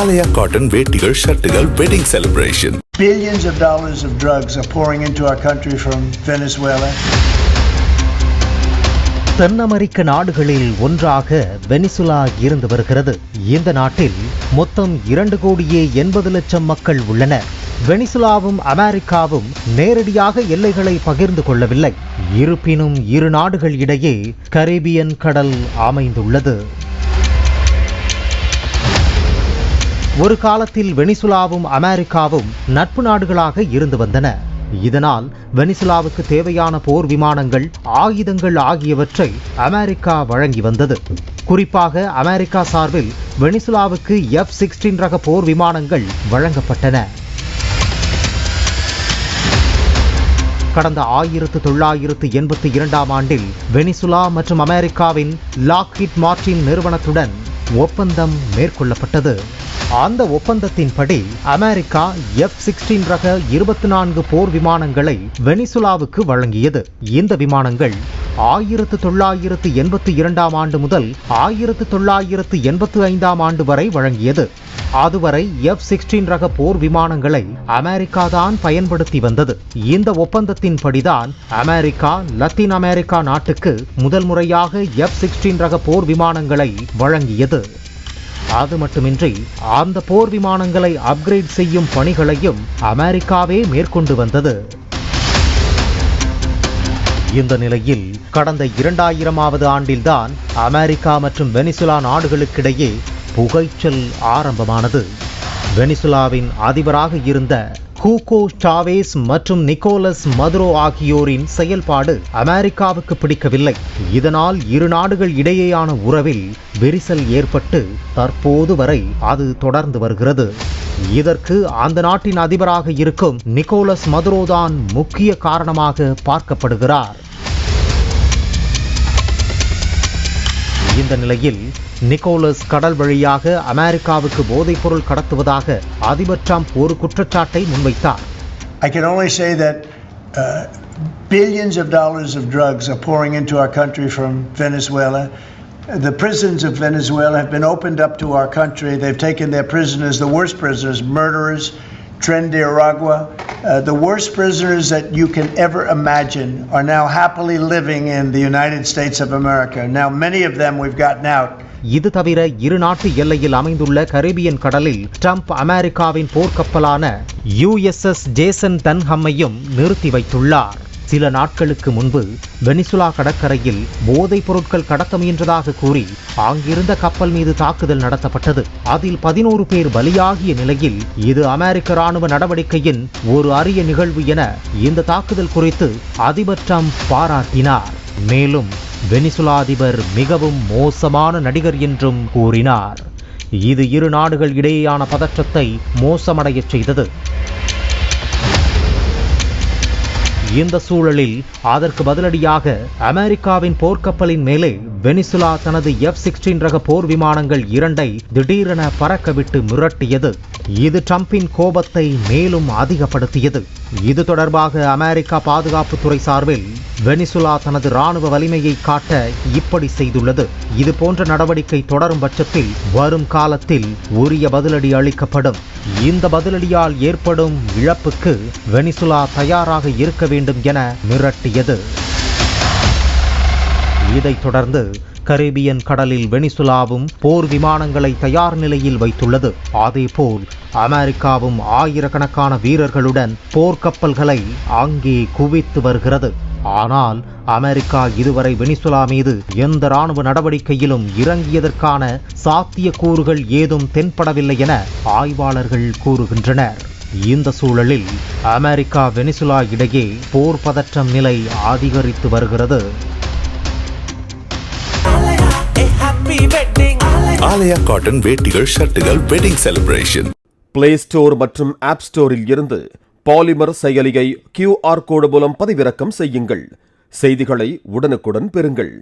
ஆலயா cotton வேட்டிகள் ஷர்ட்டுகள் wedding celebration. Billions of dollars of drugs are pouring into our country from Venezuela. தென் அமெரிக்க நாடுகளில் ஒன்றாக Venezuela இருந்து வருகிறது. இந்த நாட்டில் மொத்தம் 2,80,00,000 மக்கள் உள்ளனர். வெனிசுலாவும் அமெரிக்காவும் நேரடியாக எல்லைகளை பகிர்ந்து கொள்ளவில்லை. இருப்பினும் இரு நாடுகள் இடையே கரீபியன் கடல் அமைந்துள்ளது. ஒரு காலத்தில் வெனிசுலாவும் அமெரிக்காவும் நட்பு நாடுகளாக இருந்து வந்தன. இதனால் வெனிசுலாவுக்கு தேவையான போர் விமானங்கள், ஆயுதங்கள் ஆகியவற்றை அமெரிக்கா வழங்கி வந்தது. குறிப்பாக அமெரிக்கா சார்பில் வெனிசுலாவுக்கு F-16 ரக போர் விமானங்கள் வழங்கப்பட்டன. கடந்த 1982 ஆண்டில் வெனிசுலா மற்றும் அமெரிக்காவின் லாக்ஹீட் மார்டின் நிறுவனத்துடன் ஒப்பந்தம் மேற்கொள்ளப்பட்டது. அந்த ஒப்பந்தத்தின்படி அமெரிக்கா F-16 ரக 24 போர் விமானங்களை வெனிசுலாவுக்கு வழங்கியது. இந்த விமானங்கள் 1982 ஆண்டு முதல் 1985 ஆண்டு வரை வழங்கியது. அதுவரை F-16 ரக போர் விமானங்களை அமெரிக்கா தான் பயன்படுத்தி வந்தது. இந்த ஒப்பந்தத்தின்படிதான் அமெரிக்கா லத்தீன் அமெரிக்கா நாட்டுக்கு முதல் முறையாக F-16 ரக போர் விமானங்களை வழங்கியது. அது மட்டுமின்றி அந்த போர் விமானங்களை அப்கிரேட் செய்யும் பணிகளையும் அமெரிக்காவே மேற்கொண்டு வந்தது. இந்த நிலையில் கடந்த 2000ஆவது ஆண்டில்தான் அமெரிக்கா மற்றும் வெனிசுலா நாடுகளுக்கிடையே புகைச்சல் ஆரம்பமானது. வெனிசுலாவின் அதிபராக இருந்த ஹூகோ சாவேஸ் மற்றும் நிக்கோலஸ் மதுரோ ஆகியோரின் செயல்பாடு அமெரிக்காவுக்கு பிடிக்கவில்லை. இதனால் இரு நாடுகள் இடையேயான உறவில் விரிசல் ஏற்பட்டு தற்போது வரை அது தொடர்ந்து வருகிறது. இதற்கு அந்த நாட்டின் அதிபராக இருக்கும் நிக்கோலஸ் மதுரோதான் முக்கிய காரணமாக பார்க்கப்படுகிறார். இந்த நிலையில் நிக்கோலஸ் கடல் வழியாக அமெரிக்காவுக்கு போதைப் பொருள் கடத்துவதாக அதிபர் ட்ரம்ப் ஒரு குற்றச்சாட்டை முன்வைத்தார். I can only say that billions of dollars of drugs are pouring into our country from Venezuela. The prisons of Venezuela have been opened up to our country. They've taken their prisoners, the worst prisoners, murderers, Tren de Aragua, the worst prisoners that you can ever imagine are now happily living in the United States of America. Now many of them we've gotten out. இது தவிர இரு நாட்டு எல்லையில் அமைந்துள்ள Caribbean கடலில் Trump அமெரிக்காவின் போர்க்கப்பலான USS Jason டன்ஹம்மையும் நிறுத்தி வைத்துள்ளார். சில நாட்களுக்கு முன்பு வெனிசுலா கடற்கரையில் போதைப் பொருட்கள் கடத்த முயன்றதாக கூறி அங்கிருந்த கப்பல் மீது தாக்குதல் நடத்தப்பட்டது. அதில் 11 பேர் பலியாகிய நிலையில் இது அமெரிக்க ராணுவ நடவடிக்கையின் ஒரு அரிய நிகழ்வு என இந்த தாக்குதல் குறித்து அதிபர் ட்ரம்ப் பாராட்டினார். மேலும் வெனிசுலா அதிபர் மிகவும் மோசமான நடிகர் என்றும் கூறினார். இது இரு நாடுகள் இடையேயான பதற்றத்தை மோசமடைய செய்தது. இந்த சூழலில் அதற்கு பதிலடியாக அமெரிக்காவின் போர்க்கப்பலின் மேலே வெனிசுலா தனது F-16 ரக போர் விமானங்கள் 2 திடீரென பறக்கவிட்டு மிரட்டியது. இது ட்ரம்பின் கோபத்தை மேலும் அதிகப்படுத்தியது. இது தொடர்பாக அமெரிக்கா பாதுகாப்புத்துறை சார்பில் வெனிசுலா தனது ராணுவ வலிமையை காட்ட இப்படி செய்துள்ளது. இது போன்ற நடவடிக்கை தொடரும் பட்சத்தில் வரும் காலத்தில் உரிய பதிலடி அளிக்கப்படும். இந்த பதிலடியால் ஏற்படும் இழப்புக்கு வெனிசுலா தயாராக இருக்க வேண்டும் என மிரட்டியது. இதைத் தொடர்ந்து கரீபியன் கடலில் வெனிசுலாவும் போர் விமானங்களை தயார் நிலையில் வைத்துள்ளது. அதேபோல் அமெரிக்காவும் ஆயிரக்கணக்கான வீரர்களுடன் போர்க்கப்பல்களை அங்கே குவித்து வருகிறது. ஆனால் அமெரிக்கா இதுவரை வெனிசுலா மீது எந்த ராணுவ நடவடிக்கையிலும் இறங்கியதற்கான சாத்தியக்கூறுகள் ஏதும் தென்படவில்லை என ஆய்வாளர்கள் கூறுகின்றனர். இந்த சூழலில் அமெரிக்கா வெனிசுலா இடையே போர் பதற்றம் நிலை அதிகரித்து வருகிறது. ஆலயா காட்டன் வேட்டிகள் ஷர்ட்டுகள் வெட்டிங் செலிப்ரேஷன். பிளே ஸ்டோர் மற்றும் ஆப் ஸ்டோரில் இருந்து பாலிமர் செயலியை QR கோடு மூலம் பதிவிறக்கம் செய்யுங்கள். செய்திகளை உடனுக்குடன் பெறுங்கள்.